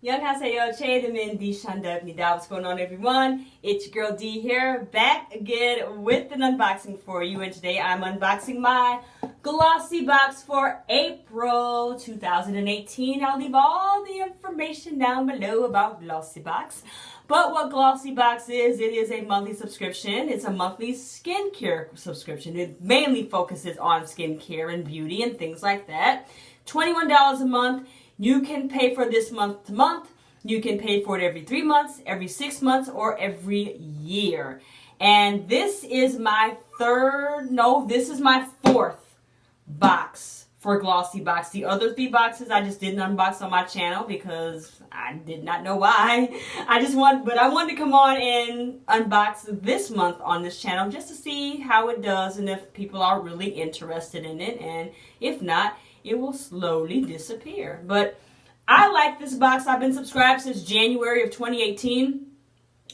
안녕하세요. 최대민 디샨다입니다. What's going on, everyone? It's your girl D here, back again with an unboxing for you. And today I'm unboxing my GlossyBox for April 2018. I'll leave all the information down below about GlossyBox. But what GlossyBox is, it is a monthly subscription. It's a monthly skincare subscription. It mainly focuses on skincare and beauty and things like that. $21 a month. You can pay for this month to month. You can pay for it every 3 months, every 6 months, or every year. And this is my fourth box for GlossyBox. The other 3 boxes I just didn't unbox on my channel because I did not know why. But I wanted to come on and unbox this month on this channel just to see how it does and if people are really interested in it. And if not, it will slowly disappear. But I like this box. I've been subscribed since January of 2018.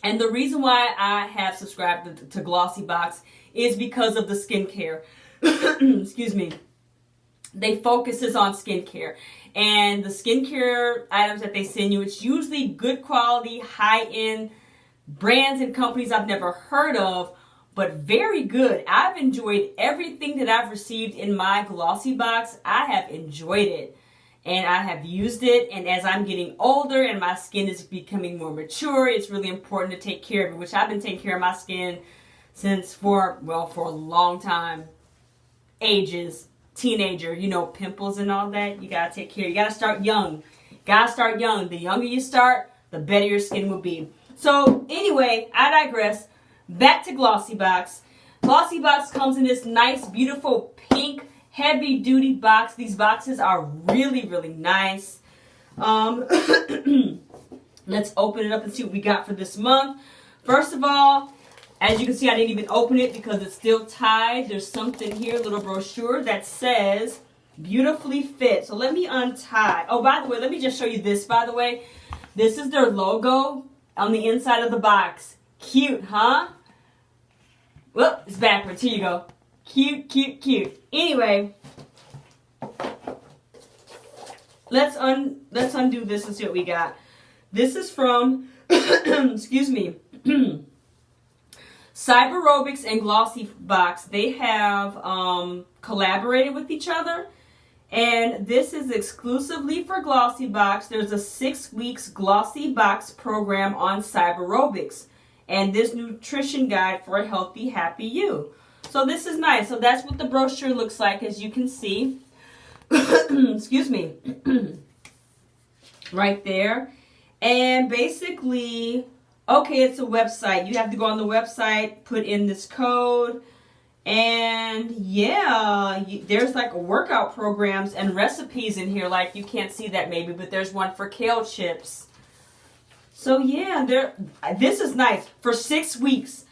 And the reason why I have subscribed to GlossyBox is because of the skincare. Excuse me. They focuses on skincare. And the skincare items that they send you, it's usually good quality, high-end brands and companies I've never heard of, but very good. I've enjoyed everything that I've received in my GlossyBox. I have enjoyed it. And I have used it. And as I'm getting older and my skin is becoming more mature, it's really important to take care of it, which I've been taking care of my skin since for a long time. Ages. Teenager, pimples and all that. You gotta take care. You gotta start young. The younger you start, the better your skin will be. So anyway, I digress. Back to GlossyBox. GlossyBox comes in this nice, beautiful pink, heavy-duty box. These boxes are really, really nice. Let's open it up and see what we got for this month. First of all, as you can see, I didn't even open it because it's still tied. There's something here, a little brochure that says beautifully fit. So let me untie. Oh, by the way, let me just show you this, by the way. This is their logo on the inside of the box. Cute, huh? Whoop, it's backwards. Here you go. Cute, cute, cute. Anyway, let's undo this and see what we got. This is from, excuse me, Cyberobics and GlossyBox. They have collaborated with each other. And this is exclusively for GlossyBox. There's a 6 weeks GlossyBox program on Cyberobics. And this nutrition guide for a healthy, happy you. So this is nice. So that's what the brochure looks like, as you can see. Excuse me. Right there. And basically, okay, it's a website. You have to go on the website, put in this code. And yeah, there's like workout programs and recipes in here. Like, you can't see that maybe, but there's one for kale chips. So yeah, this is nice for 6 weeks.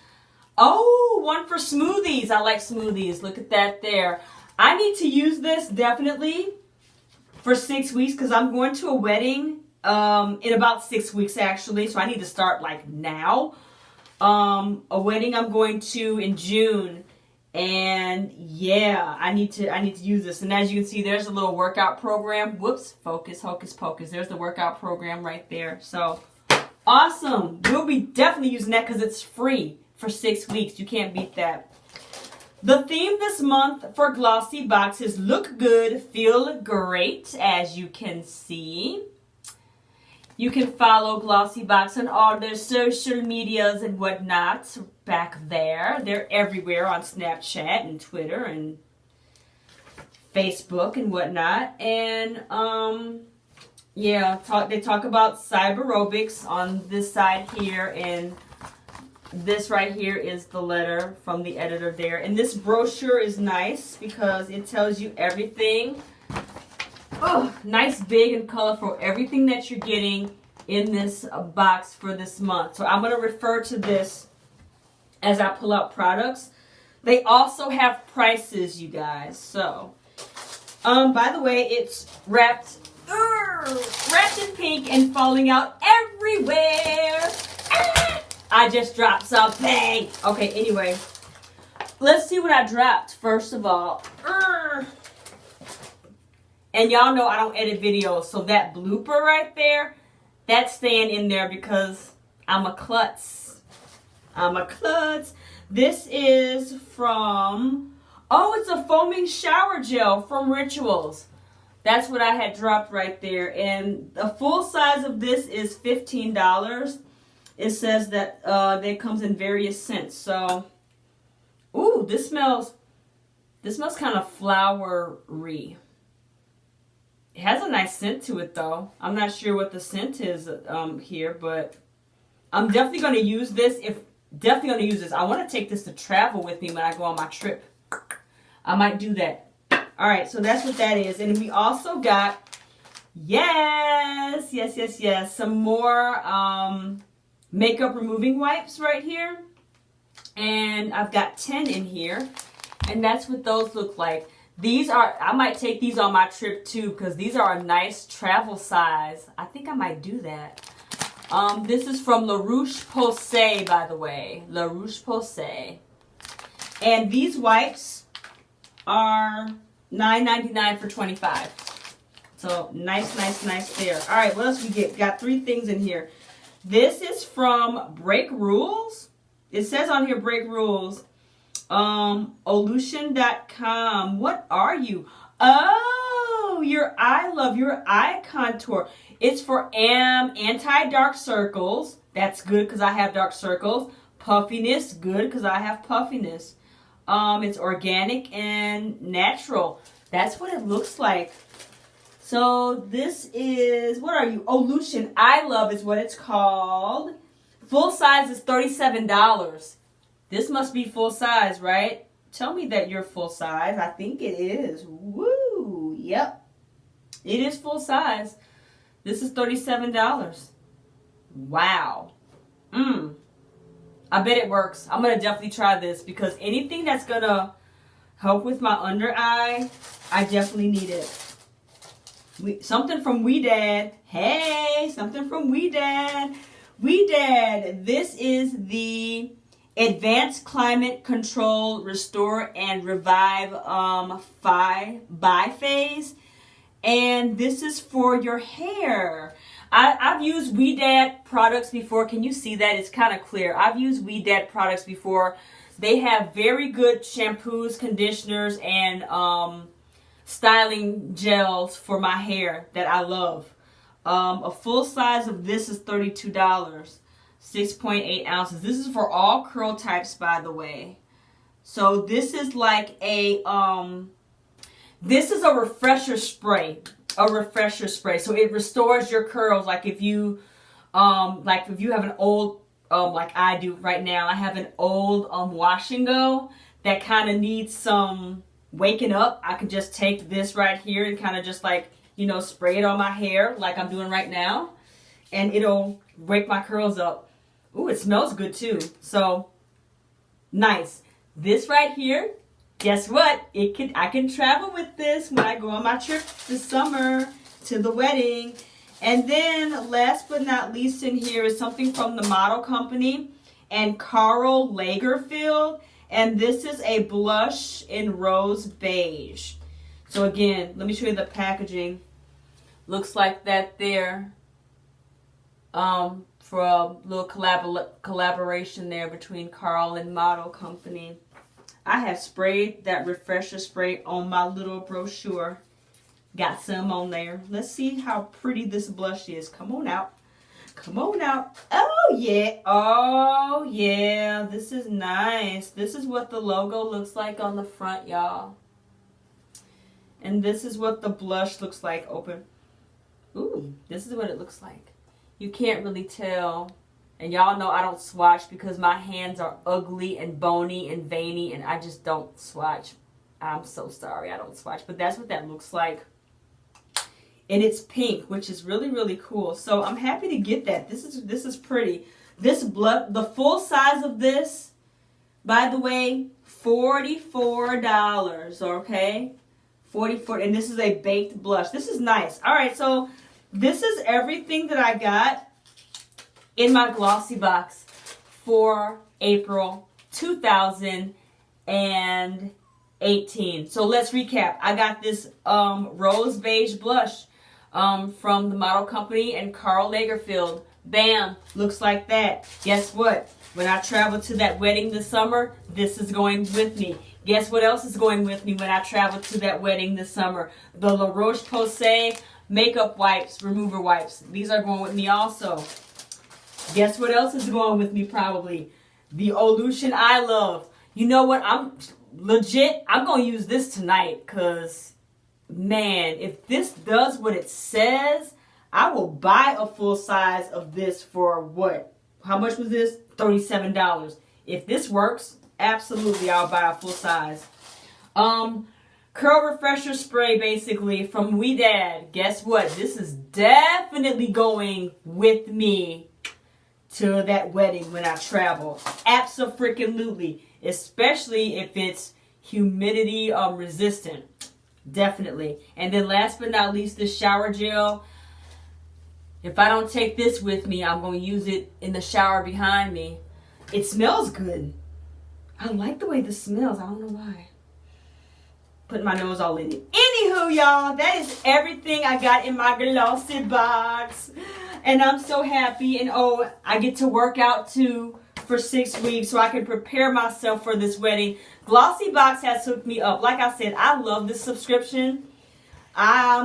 Oh, one for smoothies. I like smoothies. Look at that there. I need to use this definitely for 6 weeks because I'm going to a wedding in about 6 weeks actually. So I need to start like now. A wedding I'm going to in June. And yeah, I need to use this. And as you can see, there's a little workout program. Whoops, focus, hocus pocus. There's the workout program right there. So awesome. We'll be definitely using that because it's free for 6 weeks. You can't beat that. The theme this month for GlossyBox is look good, feel great, as you can see. You can follow GlossyBox on all their social medias and whatnot back there. They're everywhere on Snapchat and Twitter and Facebook and whatnot. And yeah, they talk about Cyberobics on this side here, and this right here is the letter from the editor there. And this brochure is nice because it tells you everything. Oh, nice, big, and colorful. Everything that you're getting in this box for this month. So I'm going to refer to this as I pull out products. They also have prices, you guys. So, by the way, it's wrapped in pink and falling out everywhere. Ah! I just dropped something. Okay, anyway. Let's see what I dropped first of all. And y'all know I don't edit videos, so that blooper right there, That's staying in there because I'm a klutz. I'm a klutz. This is from, oh, it's a foaming shower gel from Rituals. That's what I had dropped right there. And the full size of this is $15. It says that it comes in various scents. So, ooh, this smells kind of flowery. It has a nice scent to it though. I'm not sure what the scent is here, but I'm definitely going to use this. I want to take this to travel with me when I go on my trip. I might do that. All right, so that's what that is. And we also got, yes, some more makeup removing wipes right here. And I've got 10 in here. And that's what those look like. These are, I might take these on my trip too because these are a nice travel size. I think I might do that. This is from La Roche-Posay, by the way. La Roche-Posay. And these wipes are $9.99 for 25. So nice there. All right, what else we get? Got 3 things in here. This is from Break Rules. It says on here Break Rules. Olution.com. What are you? Oh, your eye contour. It's for anti-dark circles. That's good because I have dark circles. Puffiness, good because I have puffiness. It's organic and natural. That's what it looks like. So this is, what are you? Olution I Love is what it's called. Full size is $37. This must be full size, right? Tell me that you're full size. I think it is. Woo! Yep. It is full size. This is $37. Wow. I bet it works. I'm going to definitely try this because anything that's going to help with my under eye, I definitely need it. Something from Wee Dad. Hey, something from Wee Dad. Wee Dad. This is the Advanced Climate Control Restore and Revive Biphase. And this is for your hair. I've used Wee Dad products before. Can you see that? It's kind of clear. I've used Wee Dad products before. They have very good shampoos, conditioners, and styling gels for my hair that I love. A full size of this is $32. 6.8 ounces. This is for all curl types, by the way. So this is like a this is a refresher spray. A refresher spray. So it restores your curls. Like if you have an old like I do right now, I have an old wash and go that kind of needs some waking up. I can just take this right here and kind of just like, you know, spray it on my hair like I'm doing right now, and it'll wake my curls up. Ooh, it smells good too. So nice. This right here, guess what? I can travel with this when I go on my trip this summer to the wedding. And then last but not least in here is something from the Model Company and Karl Lagerfeld. And this is a blush in rose beige. So again, let me show you the packaging. Looks like that there. For a little collaboration there between Karl and Model Company. I have sprayed that refresher spray on my little brochure. Got some on there. Let's see how pretty this blush is. Come on out. Come on out. Oh, yeah. Oh, yeah. This is nice. This is what the logo looks like on the front, y'all. And this is what the blush looks like open. Ooh, this is what it looks like. You can't really tell. And y'all know I don't swatch because my hands are ugly and bony and veiny and I just don't swatch. I'm so sorry I don't swatch. But that's what that looks like. And it's pink, which is really, really cool. So I'm happy to get that. This is pretty. The full size of this, by the way, $44. Okay? $44. And this is a baked blush. This is nice. All right, so this is everything that I got in my GlossyBox for April 2018. So let's recap. I got this rose beige blush. from the model company and Karl Lagerfeld. Bam, looks like that. Guess what? When I travel to that wedding this summer, this is going with me. Guess what else is going with me when I travel to that wedding this summer? The La Roche-Posay makeup wipes, remover wipes. These are going with me also. Guess what else is going with me probably? The Olution I Love. You know what? I'm going to use this tonight because, man, if this does what it says, I will buy a full size of this for what? How much was this? $37. If this works, absolutely I'll buy a full size. Curl refresher spray basically from Ouidad. Guess what? This is definitely going with me to that wedding when I travel. Abso-freaking-lutely. Especially if it's humidity resistant. Definitely. And then last but not least, the shower gel. If I don't take this with me, I'm going to use it in the shower behind me. It smells good. I like the way this smells. I don't know why. Putting my nose all in it. Anywho, y'all, that is everything I got in my GlossyBox. And I'm so happy. And oh, I get to work out too for 6 weeks so I can prepare myself for this wedding. GlossyBox has hooked me up. Like I said, I love this subscription.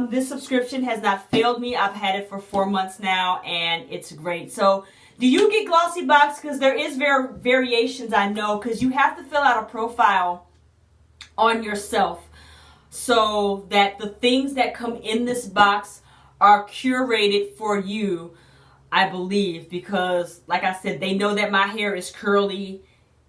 This subscription has not failed me. I've had it for 4 months now, and it's great. So, do you get GlossyBox? Because there is variations, I know, because you have to fill out a profile on yourself so that the things that come in this box are curated for you, I believe, because, like I said, they know that my hair is curly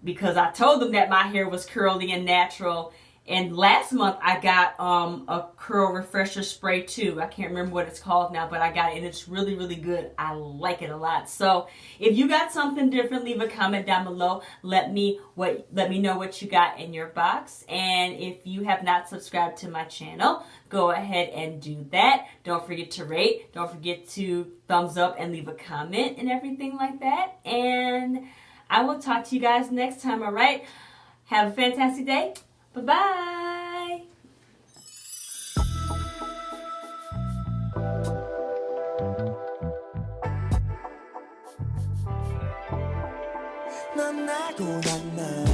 because I told them that my hair was curly and natural. And last month I got a curl refresher spray too. I can't remember what it's called now, but I got it and it's really, really good. I like it a lot. So if you got something different, leave a comment down below. Let me know what you got in your box. And if you have not subscribed to my channel, go ahead and do that. Don't forget to rate. Don't forget to thumbs up and leave a comment and everything like that. And I will talk to you guys next time, all right? Have a fantastic day. Bye-bye. 넌 나고 난 나